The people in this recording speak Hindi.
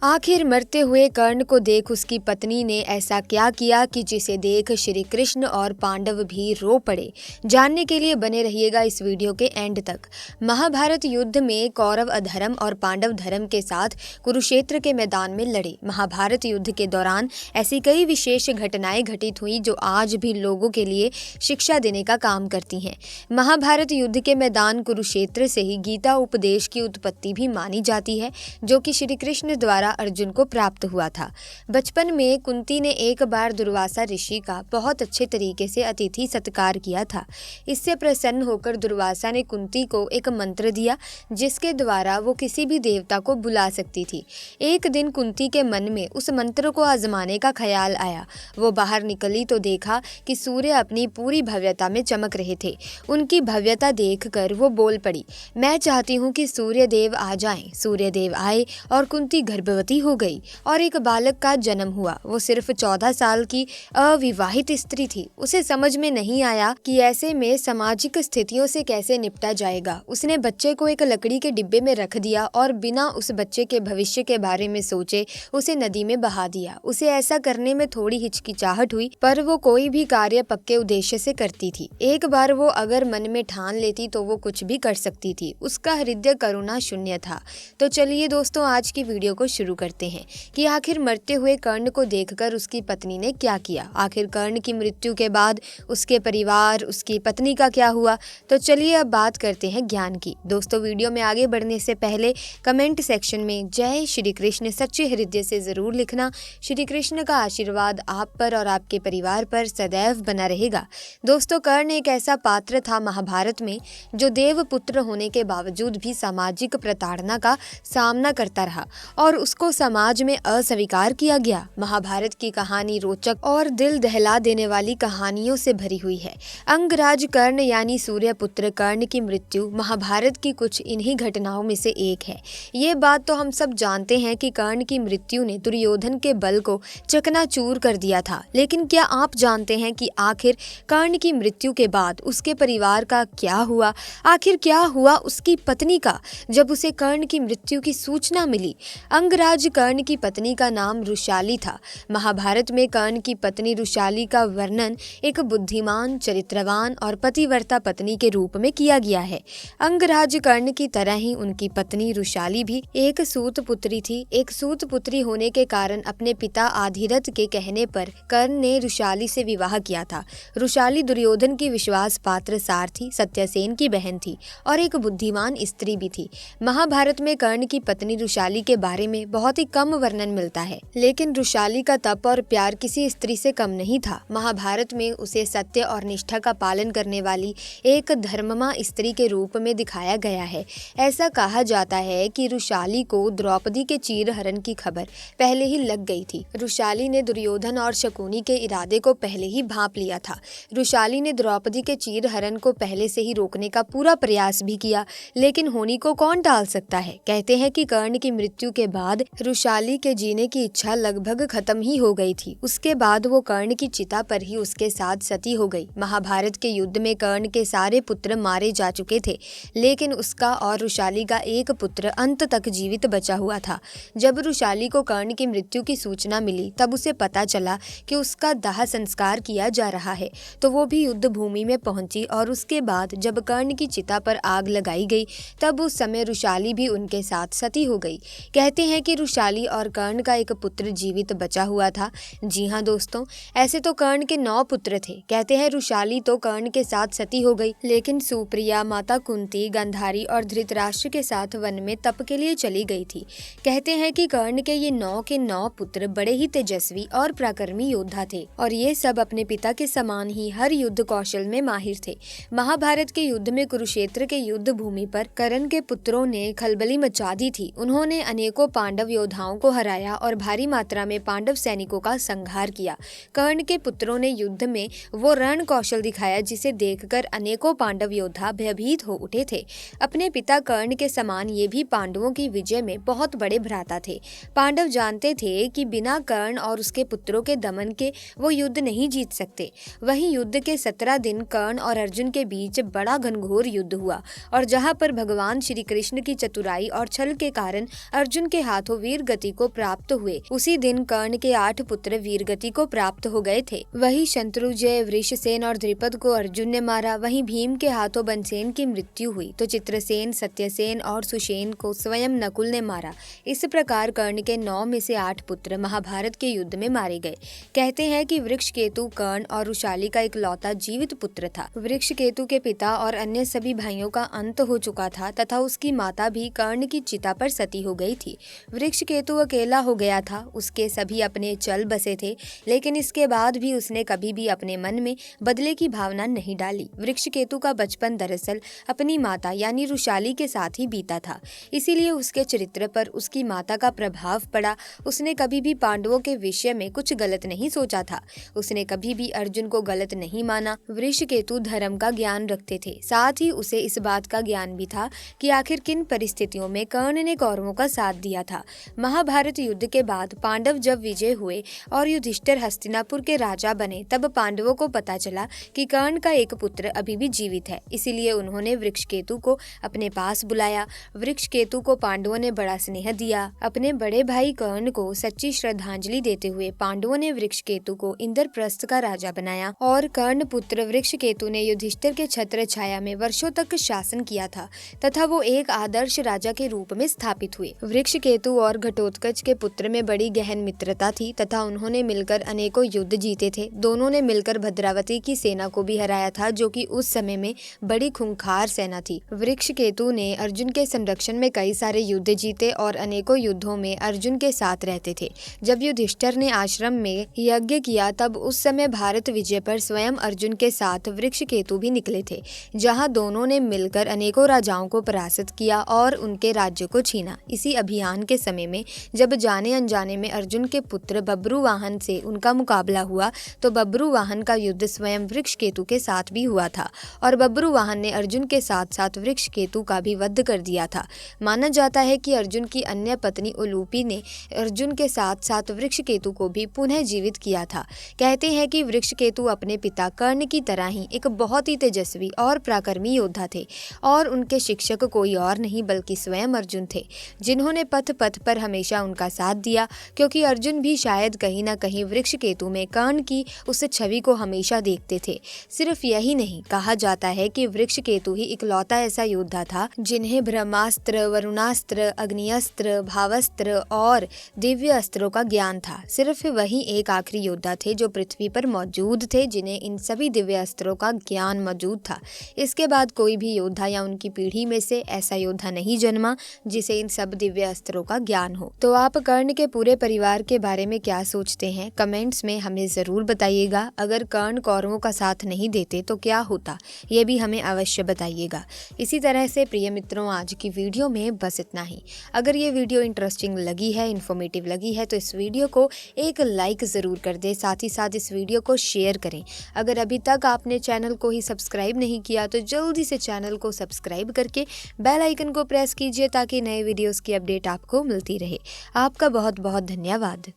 आखिर मरते हुए कर्ण को देख उसकी पत्नी ने ऐसा क्या किया कि जिसे देख श्री कृष्ण और पांडव भी रो पड़े। जानने के लिए बने रहिएगा इस वीडियो के एंड तक। महाभारत युद्ध में कौरव अधर्म और पांडव धर्म के साथ कुरुक्षेत्र के मैदान में लड़े। महाभारत युद्ध के दौरान ऐसी कई विशेष घटनाएं घटित हुई जो आज भी लोगों के लिए शिक्षा देने का काम करती हैं। महाभारत युद्ध के मैदान कुरुक्षेत्र से ही गीता उपदेश की उत्पत्ति भी मानी जाती है, जो कि श्री कृष्ण द्वारा अर्जुन को प्राप्त हुआ था। बचपन में कुंती ने एक बार दुर्वासा ऋषि का बहुत अच्छे तरीके से अतिथि सत्कार किया था। इससे प्रसन्न होकर दुर्वासा ने कुंती को एक मंत्र दिया जिसके द्वारा वो किसी भी देवता को बुला सकती थी। एक दिन कुंती के मन में उस मंत्र को आजमाने का ख्याल आया। वो बाहर निकली तो देखा कि सूर्य अपनी पूरी भव्यता में चमक रहे थे। उनकी भव्यता देखकर वो बोल पड़ी, मैं चाहती हूँ कि सूर्य देव आ जाएं। सूर्य देव आए और कुंती गर्भवती हो गई और एक बालक का जन्म हुआ। वो सिर्फ 14 साल की अविवाहित स्त्री थी। उसे समझ में नहीं आया कि ऐसे में सामाजिक स्थितियों से कैसे निपटा जाएगा। उसने बच्चे को एक लकड़ी के डिब्बे में रख दिया और बिना उस बच्चे के भविष्य के बारे में सोचे उसे नदी में बहा दिया। उसे ऐसा करने में थोड़ी हिचकिचाहट हुई, पर वो कोई भी कार्य पक्के उद्देश्य से करती थी। एक बार वो अगर मन में ठान लेती तो वो कुछ भी कर सकती थी। उसका हृदय करुणा शून्य था। तो चलिए दोस्तों, आज की वीडियो को शुरू करते हैं कि आखिर मरते हुए कर्ण को देखकर उसकी पत्नी ने क्या किया। आखिर कर्ण की मृत्यु के बाद उसके परिवार, उसकी पत्नी का क्या हुआ। तो चलिए अब बात करते हैं ज्ञान की। दोस्तों, वीडियो में आगे बढ़ने से पहले कमेंट सेक्शन में जय श्री कृष्ण सच्चे हृदय से जरूर लिखना। श्री कृष्ण का आशीर्वाद आप पर और आपके परिवार पर सदैव बना रहेगा। दोस्तों, कर्ण एक ऐसा पात्र था महाभारत में जो देव पुत्र होने के बावजूद भी सामाजिक प्रताड़ना का सामना करता रहा और उसको समाज में अस्वीकार किया गया। महाभारत की कहानी रोचक और दिल दहला देने वाली कहानियों से भरी हुई है। अंगराज कर्ण यानी सूर्यपुत्र कर्ण की मृत्यु महाभारत की कुछ इन्हीं घटनाओं में से एक है। ये बात तो हम सब जानते हैं कि कर्ण की मृत्यु ने दुर्योधन के बल को चकनाचूर कर दिया था। लेकिन क्या आप जानते हैं कि आखिर कर्ण की मृत्यु के बाद उसके परिवार का क्या हुआ? आखिर क्या हुआ उसकी पत्नी का जब उसे कर्ण की मृत्यु की सूचना मिली? अंगराज कर्ण की पत्नी का नाम रुशाली था। महाभारत में कर्ण की पत्नी रुशाली का वर्णन एक बुद्धिमान, चरित्रवान और पतिव्रता पत्नी के रूप में किया गया है। अंगराज कर्ण की तरह ही उनकी पत्नी रुशाली भी एक सूत पुत्री थी। एक सूत पुत्री होने के कारण अपने पिता आधिरथ के कहने पर कर्ण ने रुशाली से विवाह किया था। रुशाली दुर्योधन की विश्वास पात्र सारथी सत्यसेन की बहन थी और एक बुद्धिमान स्त्री भी थी। महाभारत में कर्ण की पत्नी रुशाली के बारे में बहुत ही कम वर्णन मिलता है, लेकिन रुशाली का तप और प्यार किसी स्त्री से कम नहीं था। महाभारत में उसे सत्य और निष्ठा का पालन करने वाली एक धर्ममा स्त्री के रूप में दिखाया गया है। ऐसा कहा जाता है कि रुशाली को द्रौपदी के चीरहरण की खबर पहले ही लग गई थी। रुशाली ने दुर्योधन और शकुनी के इरादे को पहले ही भांप लिया था। रुशाली ने द्रौपदी के चीरहरण को पहले से ही रोकने का पूरा प्रयास भी किया, लेकिन होनी को कौन टाल सकता है। कहते हैं कि कर्ण की मृत्यु के बाद रुशाली के जीने की इच्छा लगभग खत्म ही हो गई थी। उसके बाद वो कर्ण की चिता पर ही उसके साथ सती हो गई। महाभारत के युद्ध में कर्ण के सारे पुत्र मारे जा चुके थे, लेकिन उसका और रुशाली का एक पुत्र अंत तक जीवित बचा हुआ था। जब रुशाली को कर्ण की मृत्यु की सूचना मिली तब उसे पता चला कि उसका दाह संस्कार किया जा रहा है, तो वो भी युद्ध भूमि में पहुंची और उसके बाद जब कर्ण की चिता पर आग लगाई गई तब उस समय रुशाली भी उनके साथ सती हो गई। कहते हैं कि रुशाली और कर्ण का एक पुत्र जीवित बचा हुआ था। जी हाँ दोस्तों, ऐसे तो कर्ण के 9 पुत्र थे। कहते हैं रुशाली तो कर्ण के साथ सती हो गई, लेकिन सुप्रिया, माता कुंती, गांधारी और धृतराष्ट्र के साथ वन में तप के लिए चली गई थी। कहते हैं कि कर्ण के ये 9 के 9 पुत्र बड़े ही तेजस्वी और पराक्रमी योद्धा थे और ये सब अपने पिता के समान ही हर युद्ध कौशल में माहिर थे। महाभारत के युद्ध में कुरुक्षेत्र के युद्ध भूमि पर कर्ण के पुत्रों ने खलबली मचा दी थी। उन्होंने अनेकों पांडव योद्धाओं को हराया और भारी मात्रा में पांडव सैनिकों का संहार किया। कर्ण के पुत्रों ने युद्ध में वो रण कौशल दिखाया जिसे देखकर अनेकों पांडव योद्धा भयभीत हो उठे थे। अपने पिता कर्ण के समान ये भी पांडवों की विजय में बहुत बड़े भ्राता थे। पांडव जानते थे कि बिना कर्ण और उसके पुत्रों के दमन के वो युद्ध नहीं जीत सकते। वहीं युद्ध के 17 दिन कर्ण और अर्जुन के बीच बड़ा घनघोर युद्ध हुआ और जहाँ पर भगवान श्री कृष्ण की चतुराई और छल के कारण अर्जुन के हाथों वीर गति को प्राप्त हुए। उसी दिन कर्ण के 8 पुत्र वीर गति को प्राप्त हो गए थे। वही शत्रुंजय, वृषसेन और द्रुपद को अर्जुन ने मारा। वहीं भीम के हाथों बनसेन की मृत्यु हुई तो चित्रसेन, सत्यसेन और सुषेण को स्वयं नकुल ने मारा। इस प्रकार कर्ण के 9 में से 8 पुत्र महाभारत के युद्ध में मारे गए। कहते हैं कि वृक्षकेतु कर्ण और वृषाली का इकलौता जीवित पुत्र था। वृक्षकेतु के पिता और अन्य सभी भाइयों का अंत हो चुका था तथा उसकी माता भी कर्ण की चिता पर सती हो गई थी। वृक्षकेतु अकेला हो गया था। उसके सभी अपने चल बसे थे, लेकिन इसके बाद भी उसने कभी भी अपने मन में बदले की भावना नहीं डाली। वृक्षकेतु का बचपन दरअसल अपनी माता यानी वृषाली के साथ ही बीता था, इसीलिए उसके चरित्र पर उसकी माता का प्रभाव पड़ा। उसने कभी भी पांडवों के विषय में कुछ गलत नहीं सोचा था। उसने कभी भी अर्जुन को गलत नहीं माना। वृषकेतु धर्म का ज्ञान रखते थे, साथ ही उसे इस बात का ज्ञान भी था कि आखिर किन परिस्थितियों में कर्ण ने कौरवों का साथ दिया था। महाभारत युद्ध के बाद पांडव जब विजय हुए और युधिष्ठिर हस्तिनापुर के राजा बने, तब पांडवों को पता चला कि कर्ण का एक पुत्र अभी भी जीवित है। इसीलिए उन्होंने वृक्षकेतु को अपने पास बुलाया। वृक्षकेतु को पांडवों ने बड़ा स्नेह दिया। अपने बड़े भाई कर्ण को सच्ची श्रद्धांजलि देते हुए पांडवों ने वृक्षकेतु को इंद्रप्रस्थ का राजा बनाया और कर्ण पुत्र वृक्षकेतु ने युधिष्ठिर के छत्र छाया में वर्षों तक शासन किया था तथा वो एक आदर्श राजा के रूप में स्थापित हुए। वृक्षकेतु और घटोत्कच के पुत्र में बड़ी गहन मित्रता थी तथा उन्होंने मिलकर अनेकों युद्ध जीते थे। दोनों ने मिलकर भद्रावती की सेना को भी हराया था, जो कि उस समय में बड़ी खूंखार सेना थी। वृक्षकेतु ने अर्जुन के संरक्षण में कई सारे युद्ध जीते और अनेकों युद्धों में अर्जुन के साथ रहते थे। जब युधिष्ठिर ने आश्रम में यज्ञ किया, तब उस समय भारत विजय पर स्वयं अर्जुन के साथ वृक्षकेतु भी निकले थे, जहां दोनों ने मिलकर अनेकों राजाओं को पराजित किया और उनके राज्य को छीना। इसी अभियान के समय में जब जाने अनजाने में अर्जुन के पुत्र बब्रुवाहन से उनका मुकाबला हुआ, तो बब्रुवाहन का युद्ध स्वयं वृक्षकेतु के साथ भी हुआ था और बब्रुवाहन ने अर्जुन के साथ साथ वृक्षकेतु का भी वध कर दिया था। माना जाता है कि अर्जुन की अन्य पत्नी उलूपी ने अर्जुन के साथ साथ वृक्षकेतु को भी पुनः जीवित किया था। कहते हैं कि वृक्षकेतु अपने पिता कर्ण की तरह ही एक बहुत ही तेजस्वी और पराक्रमी योद्धा थे और उनके शिक्षक कोई और नहीं बल्कि स्वयं अर्जुन थे, जिन्होंने पथ पथ पर हमेशा उनका साथ दिया, क्योंकि अर्जुन भी शायद कहीं न कहीं वृक्षकेतु में कर्ण की उस छवि को हमेशा देखते थे। सिर्फ यही नहीं, कहा जाता है कि वृक्षकेतु ही इकलौता ऐसा योद्धा था जिन्हें ब्रह्मास्त्र, वरुणास्त्र, अग्निअस्त्र, भावास्त्र और दिव्य अस्त्रों का ज्ञान था। सिर्फ वही एक आखिरी योद्धा थे जो पृथ्वी पर मौजूद थे जिन्हें इन सभी दिव्य अस्त्रों का ज्ञान मौजूद था। इसके बाद कोई भी योद्धा या उनकी पीढ़ी में से ऐसा योद्धा नहीं जन्मा जिसे इन सब दिव्य अस्त्रों का ज्ञान हो। तो आप कर्ण के पूरे परिवार के बारे में क्या सोचते हैं? कमेंट्स में हमें जरूर बताइएगा। अगर कर्ण कौरवों का साथ नहीं देते तो क्या होता, ये भी हमें अवश्य बताइएगा। इसी तरह से प्रिय मित्रों, आज की वीडियो में बस इतना ही। अगर ये वीडियो इंटरेस्टिंग लगी है, इन्फॉर्मेटिव लगी है, तो इस वीडियो को एक लाइक ज़रूर कर दें। साथ ही साथ इस वीडियो को शेयर करें। अगर अभी तक आपने चैनल को ही सब्सक्राइब नहीं किया तो जल्दी से चैनल को सब्सक्राइब करके बेल आइकन को प्रेस कीजिए ताकि नए वीडियोस की अपडेट आपको मिलती रहे। आपका बहुत बहुत धन्यवाद।